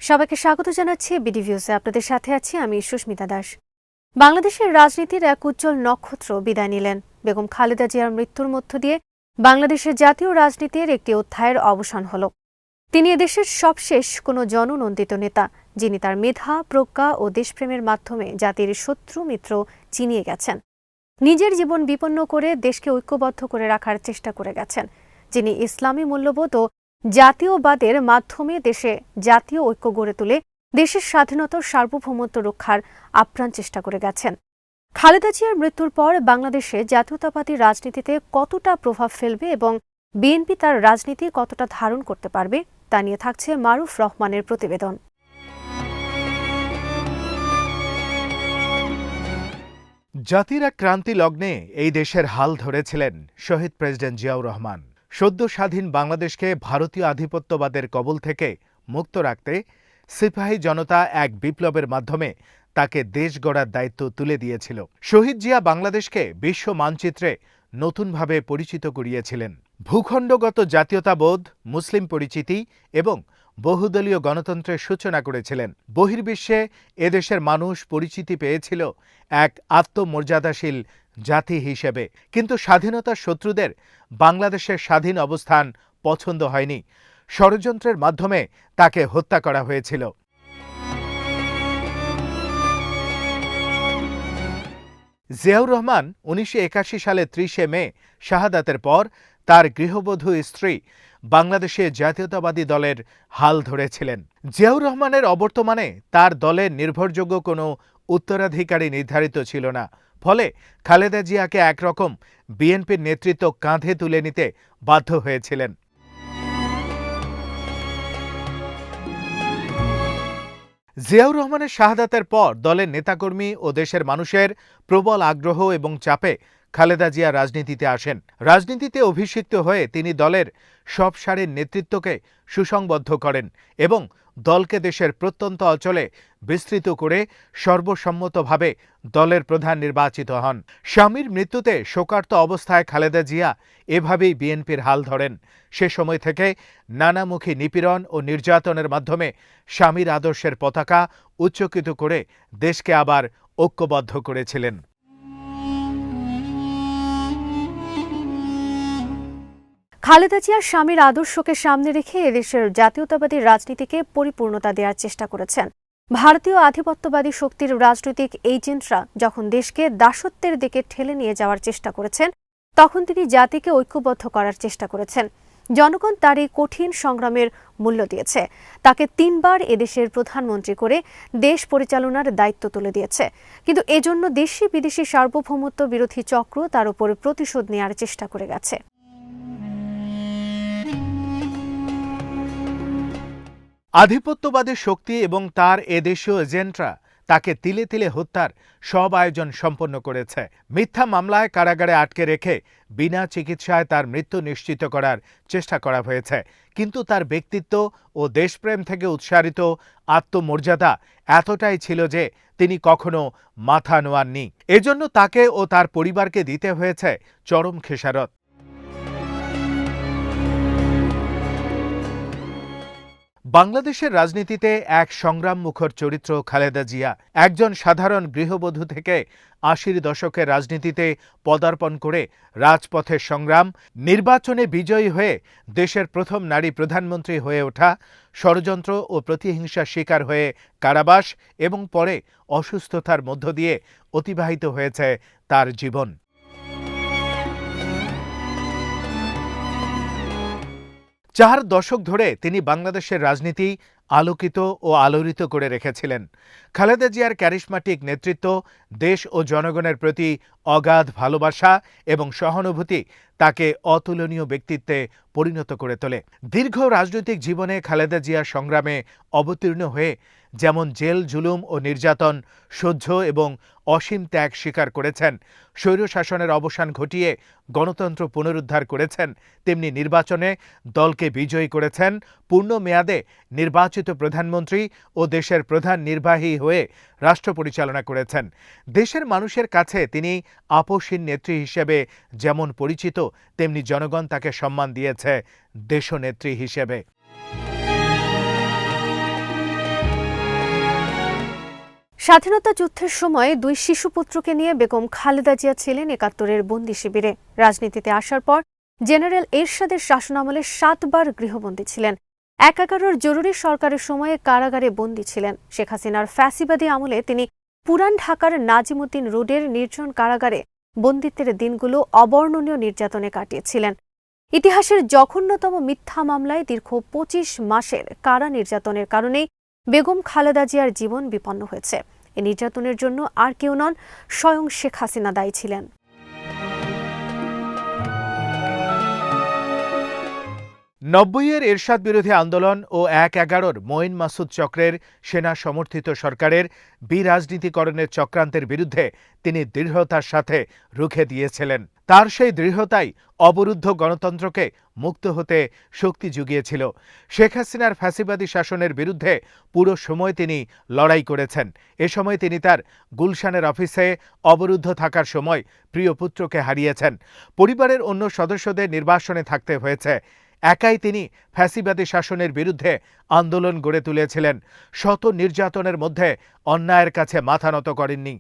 সবাইকে স্বাগত জানাচ্ছি বিডিভিউসে। আপনাদের সাথে আছি আমি সুস্মিতা দাস। বাংলাদেশের রাজনীতির এক উজ্জ্বল নক্ষত্র বিদায় নিলেন। বেগম খালেদা জিয়ার মৃত্যুর মধ্য দিয়ে বাংলাদেশের জাতীয় রাজনীতির একটি অধ্যায়ের অবসান হল। তিনি এদেশের সবশেষ কোনো জননন্দিত নেতা, যিনি তার মেধা, প্রজ্ঞা ও দেশপ্রেমের মাধ্যমে জাতির শত্রু মিত্র চিনিয়ে গেছেন। নিজের জীবন বিপন্ন করে দেশকে ঐক্যবদ্ধ করে রাখার চেষ্টা করে গেছেন, যিনি ইসলামী মূল্যবোধ ও জাতীয়বাদের মাধ্যমে দেশে জাতীয় ঐক্য গড়ে তুলে দেশের স্বাধীনতা ও সার্বভৌমত্ব রক্ষার আপ্রাণ চেষ্টা করে গেছেন। খালেদা জিয়ার মৃত্যুর পর বাংলাদেশে জাতীয়তাবাদী রাজনীতিতে কতটা প্রভাব ফেলবে এবং বিএনপি তার রাজনীতি কতটা ধারণ করতে পারবে তা নিয়ে থাকছে মারুফ রহমানের প্রতিবেদন। জাতির এক ক্রান্তি লগ্নে এই দেশের হাল ধরেছিলেন শহীদ প্রেসিডেন্ট জিয়াউর রহমান। সদ্য স্বাধীন বাংলাদেশকে ভারতীয় আধিপত্যবাদের কবল থেকে মুক্ত রাখতে সিপাহী জনতা এক বিপ্লবের মাধ্যমে তাকে দেশ গড়ার দায়িত্ব তুলে দিয়েছিল। শহীদ জিয়া বাংলাদেশকে বিশ্ব মানচিত্রে নতুনভাবে পরিচিত করিয়েছিলেন। ভূখণ্ডগত জাতীয়তাবোধ, মুসলিম পরিচিতি এবং বহুদলীয় গণতন্ত্রের সূচনা করেছিলেন। বহির্বিশ্বে এদেশের মানুষ পরিচিতি পেয়েছিল এক আত্মমর্যাদাশীল জাতি হিসেবে। কিন্তু স্বাধীনতার শত্রুদের বাংলাদেশের স্বাধীন অবস্থান পছন্দ হয়নি। ষড়যন্ত্রের মাধ্যমে তাকে হত্যা করা হয়েছিল। জিয়াউর রহমান ১৯৮১ সালে ৩০ মে শাহাদাতের পর তার গৃহবধূ স্ত্রী বাংলাদেশে জাতীয়তাবাদী দলের হাল ধরেছিলেন। জিয়াউর রহমানের অবর্তমানে তার দলের নির্ভরযোগ্য কোনো উত্তরাধিকারী নির্ধারিত ছিল না। ফলে খালেদা জিয়াকে একরকম বিএনপির নেতৃত্ব কাঁধে তুলে নিতে বাধ্য হয়েছিলেন। জিয়াউর রহমানের শাহাদাতের পর দলের নেতাকর্মী ও দেশের মানুষের প্রবল আগ্রহ এবং চাপে খালেদা জিয়া রাজনীতিতে আসেন। রাজনীতিতে অভিষিক্ত হয়ে তিনি দলের সব সারির নেতৃত্বকে সুসংবদ্ধ করেন এবং দলকে দেশের প্রত্যন্ত অঞ্চলে বিস্তৃত করে সর্বসম্মতভাবে দলের প্রধান নির্বাচিত হন। স্বামীর মৃত্যুতে শোকার্ত অবস্থায় খালেদা জিয়া এভাবেই বিএনপির হাল ধরেন। সে সময় থেকে নানামুখী নিপীড়ন ও নির্যাতনের মাধ্যমে স্বামীর আদর্শের পতাকা উচ্চকিত করে দেশকে আবার ঐক্যবদ্ধ করেছিলেন। খালেদা জিয়ার স্বামীর আদর্শকে সামনে রেখে এদেশের জাতীয়তাবাদী রাজনীতিকে পরিপূর্ণতা দেওয়ার চেষ্টা করেছেন। ভারতীয় আধিপত্যবাদী শক্তির রাজনৈতিক এজেন্টরা যখন দেশকে দাসত্বের দিকে ঠেলে নিয়ে যাওয়ার চেষ্টা করেছেন, তখন তিনি জাতিকে ঐক্যবদ্ধ করার চেষ্টা করেছেন। জনগণ তার এই কঠিন সংগ্রামের মূল্য দিয়েছে। তাকে ৩ বার এদেশের প্রধানমন্ত্রী করে দেশ পরিচালনার দায়িত্ব তুলে দিয়েছে। কিন্তু এজন্য দেশি বিদেশি সার্বভৌমত্ব বিরোধী চক্র তার উপরে প্রতিশোধ নেওয়ার চেষ্টা করে গেছে। আধিপত্যবাদী শক্তি এবং তার এদেশীয় এজেন্টরা তাকে তিলে তিলে হত্যার সব আয়োজন সম্পন্ন করেছে। মিথ্যা মামলায় কারাগারে আটকে রেখে বিনা চিকিৎসায় তার মৃত্যু নিশ্চিত করার চেষ্টা করা হয়েছে। কিন্তু তার ব্যক্তিত্ব ও দেশপ্রেম থেকে উৎসারিত আত্মমর্যাদা এতটাই ছিল যে তিনি কখনো মাথা নোয়াননি। এজন্য তাকে ও তার পরিবারকে দিতে হয়েছে চরম খেসারত। বাংলাদেশের রাজনীতিতে এক সংগ্রাম মুখর চরিত্র খালেদা জিয়া। একজন সাধারণ গৃহবধূ থেকে ৮০ দশকের রাজনীতিতে পদার্পণ করে রাজপথের সংগ্রাম, নির্বাচনে বিজয়ী হয়ে দেশের প্রথম নারী প্রধানমন্ত্রী হয়ে ওঠা, ষড়যন্ত্র ও প্রতিহিংসার শিকার হয়ে কারাবাস এবং পরে অসুস্থতার মধ্য দিয়ে অতিবাহিত হয়েছে তার জীবন। ৪ দশক ধরে তিনি বাংলাদেশের রাজনীতি আলোকিত ও আলোড়িত করে রেখেছিলেন। খালেদা জিয়ার ক্যারিশমাটিক নেতৃত্ব, দেশ ও জনগণের প্রতি অগাধ ভালোবাসা এবং সহানুভূতি তাকে অতুলনীয় ব্যক্তিত্বে পরিণত করে তোলে। দীর্ঘ রাজনৈতিক জীবনে খালেদা জিয়ার সংগ্রামে অবতীর্ণ হয়ে যেমন জেল, জুলুম ও নির্যাতন সহ্য এবং অসীম ত্যাগ স্বীকার করেছেন, স্বৈরশাসনের অবসান ঘটিয়ে গণতন্ত্র পুনরুদ্ধার করেছেন, তেমনি নির্বাচনে দলকে বিজয়ী করেছেন, পূর্ণ মেয়াদে নির্বাচিত প্রধানমন্ত্রী ও দেশের প্রধান নির্বাহী হয়ে রাষ্ট্র পরিচালনা করেছেন। দেশের মানুষের কাছে তিনি আপসহীন নেত্রী হিসেবে যেমন পরিচিত, তেমনি জনগণ তাকে সম্মান দিয়েছে দেশনেত্রী হিসেবে। স্বাধীনতা যুদ্ধের সময় দুই শিশুপুত্রকে নিয়ে বেগম খালেদা জিয়া ছিলেন ৭১-এর বন্দি শিবিরে। রাজনীতিতে আসার পর জেনারেল এরশাদের শাসনামলে ৭ বার গৃহবন্দী ছিলেন। ১১-র জরুরি সরকারের সময়ে কারাগারে বন্দী ছিলেন। শেখ হাসিনার ফ্যাসিবাদী আমলে তিনি পুরান ঢাকার নাজিমুদ্দিন রোডের নির্জন কারাগারে বন্দিত্বের দিনগুলো অবর্ণনীয় নির্যাতনে কাটিয়েছিলেন। ইতিহাসের জঘন্যতম মিথ্যা মামলায় দীর্ঘ ২৫ মাসের কারা নির্যাতনের কারণেই বেগম খালেদা জিয়ার জীবন বিপন্ন হয়েছে। এই নির্যাতনের জন্য আর কেউ নন, স্বয়ং শেখ হাসিনা দায়ী ছিলেন। ৯০-এর এরশাদ বিরোধী আন্দোলন ও ১/১১-র মঈন মাসুদ চক্রের সেনা সমর্থিত সরকারের বিরাজনীতিকরণের চক্রান্তের বিরুদ্ধে তিনি দৃঢ়তার সাথে রুখে দিয়েছিলেন। তার সেই দৃঢ়তাই অবরুদ্ধ গণতন্ত্রকে মুক্ত হতে শক্তি জুগিয়েছিল। শেখ হাসিনার ফ্যাসিবাদী শাসনের বিরুদ্ধে পুরো সময় তিনি লড়াই করেছেন। এ সময় তিনি তার গুলশানের অফিসে অবরুদ্ধ থাকার সময় প্রিয় পুত্রকে হারিয়েছেন। পরিবারের অন্য সদস্যদের নির্বাসনে থাকতে হয়েছে। একাই তিনি ফ্যাসিবাদী শাসনের বিরুদ্ধে আন্দোলন গড়ে তুলেছিলেন। শত নির্যাতনের মধ্যে অন্যায়ের কাছে মাথা নত করেননি।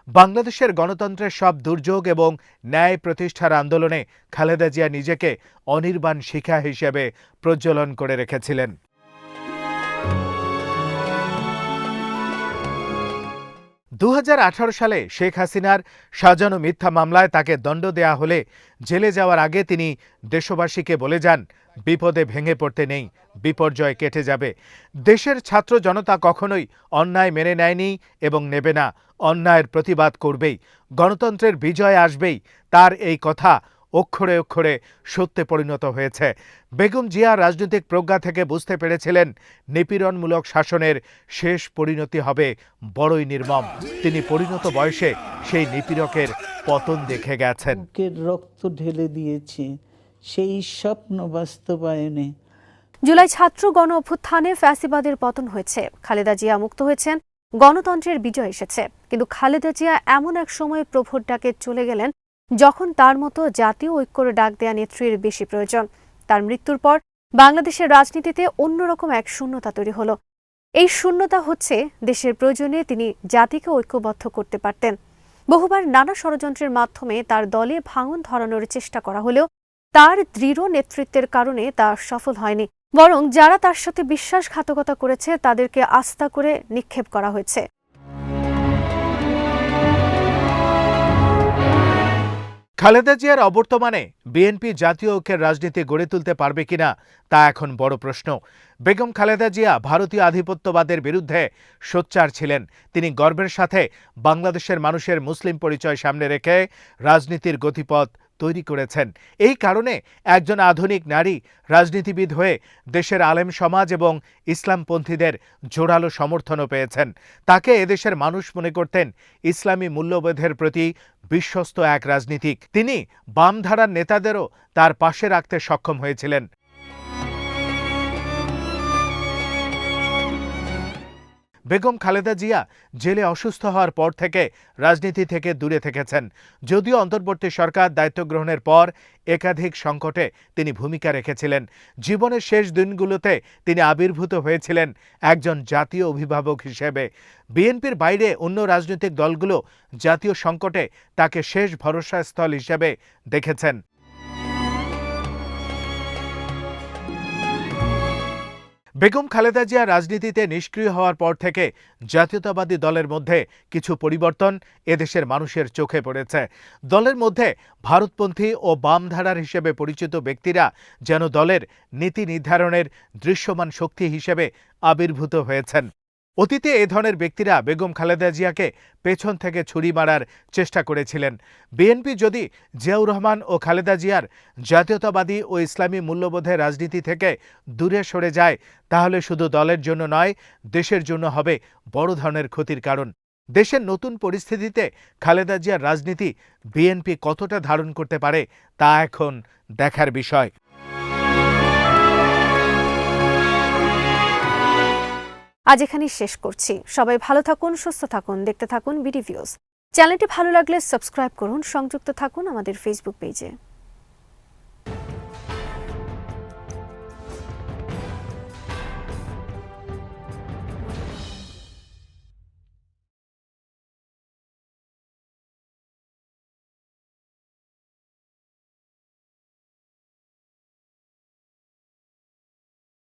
বাংলাদেশের গণতন্ত্রের সব দুর্যোগ এবং ন্যায় প্রতিষ্ঠার আন্দোলনে খালেদা জিয়া নিজেকে অনির্বাণ শিখা হিসেবে প্রজ্বলন করে রেখেছিলেন। ২০১৮ সালে শেখ হাসিনার সাজানো মিথ্যা মামলায় তাকে দণ্ড দেয়া হলে জেলে যাওয়ার আগে তিনি দেশবাসীকে বলে যান, বিপদে ভেঙে পড়তে নেই, বিপর্যয় কেটে যাবে। দেশের ছাত্র জনতা কখনোই অন্যায় মেনে নেয়নি এবং নেবে না, অন্যায়ের প্রতিবাদ করবেই, গণতন্ত্রের বিজয় আসবেই। তার এই কথা অক্ষরে অক্ষরে সত্যে পরিণত হয়েছে। বেগম জিয়া রাজনৈতিক প্রজ্ঞা থেকে বুঝতে পেরেছিলেন নিপীড়নমূলক শাসনের শেষ পরিণতি হবে বড়ই নির্মম। তিনি পরিণত বয়সে সেই নিপীড়কের পতন দেখে গেছেন। রক্ত ঢেলে দিয়েছে সেই স্বপ্ন বাস্তবায়নে। জুলাই ছাত্র গণ অভ্যুত্থানে ফ্যাসিবাদের পতন হয়েছে, খালেদা জিয়া মুক্ত হয়েছেন, গণতন্ত্রের বিজয় এসেছে। কিন্তু খালেদা জিয়া এমন এক সময় প্রভুর ডাকে চলে গেলেন যখন তার মতো জাতীয় ঐক্যর ডাক দেয়া নেত্রীর বেশি প্রয়োজন। তার মৃত্যুর পর বাংলাদেশের রাজনীতিতে অন্যরকম এক শূন্যতা তৈরি হলো। এই শূন্যতা হচ্ছে দেশের প্রয়োজনে তিনি জাতিকে ঐক্যবদ্ধ করতে পারতেন। বহুবার নানা ষড়যন্ত্রের মাধ্যমে তার দলে ভাঙন ধরানোর চেষ্টা করা হলেও তার দৃঢ় নেতৃত্বের কারণে তা সফল হয়নি, বরং যারা তার সাথে বিশ্বাসঘাতকতা করেছে তাদেরকে আস্থা করে নিক্ষেপ করা হয়েছে। খালেদা জিয়ার অবর্তমানে বিএনপি জাতীয় ঐক্যের রাজনীতি গড়ে তুলতে পারবে কিনা তা এখন বড় প্রশ্ন। বেগম খালেদা জিয়া ভারতীয় আধিপত্যবাদের বিরুদ্ধে সোচ্চার ছিলেন। তিনি গর্বের সাথে বাংলাদেশের মানুষের মুসলিম পরিচয় সামনে রেখে রাজনীতির গতিপথ তৈরি করেছেন। এই কারণে একজন আধুনিক নারী রাজনীতিবিদ হয়ে দেশের আলেম সমাজ এবং ইসলামপন্থীদের জোরালো সমর্থনও পেয়েছেন। তাকে এদেশের মানুষ মনে করতেন ইসলামী মূল্যবোধের প্রতি বিশ্বস্ত এক রাজনীতিক। তিনি বামধারার নেতাদেরও তার পাশে রাখতে সক্ষম হয়েছিলেন। বেগম খালেদা জিয়া জেলে অসুস্থ হওয়ার পর থেকে রাজনীতি থেকে দূরে থেকেছেন। যদিও অন্তর্বর্তী সরকার দায়িত্ব গ্রহণের পর একাধিক সংকটে তিনি ভূমিকা রেখেছিলেন। জীবনের শেষ দিনগুলোতে তিনি আবির্ভূত হয়েছিলেন একজন জাতীয় অভিভাবক হিসেবে। বিএনপির বাইরে অন্য রাজনৈতিক দলগুলো জাতীয় সংকটে তাকে শেষ ভরসাস্থল হিসেবে দেখেছেন। বেগম খালেদা জিয়া রাজনীতিতে নিষ্ক্রিয় হওয়ার পর থেকে জাতীয়তাবাদী দলের মধ্যে কিছু পরিবর্তন এদেশের মানুষের চোখে পড়েছে। দলের মধ্যে ভারতপন্থী ও বামধারার হিসেবে পরিচিত ব্যক্তিরা যেন দলের নীতি নির্ধারণের দৃশ্যমান শক্তি হিসেবে আবির্ভূত হয়েছেন। অতীতে এ ধরনের ব্যক্তিরা বেগম খালেদা জিয়াকে পেছন থেকে ছুরি মারার চেষ্টা করেছিলেন। বিএনপি যদি জিয়াউর রহমান ও খালেদা জিয়ার জাতীয়তাবাদী ও ইসলামী মূল্যবোধের রাজনীতি থেকে দূরে সরে যায়, তাহলে শুধু দলের জন্য নয়, দেশের জন্য হবে বড় ধরনের ক্ষতির কারণ। দেশের নতুন পরিস্থিতিতে খালেদা জিয়ার রাজনীতি বিএনপি কতটা ধারণ করতে পারে তা এখন দেখার বিষয়। আজ এখানেই শেষ করছি। সবাই ভালো থাকুন, সুস্থ থাকুন, দেখতে থাকুন বিডি ভিউজ। চ্যানেলটি ভালো লাগলে সাবস্ক্রাইব করুন, সংযুক্ত থাকুন আমাদের ফেসবুক পেজে।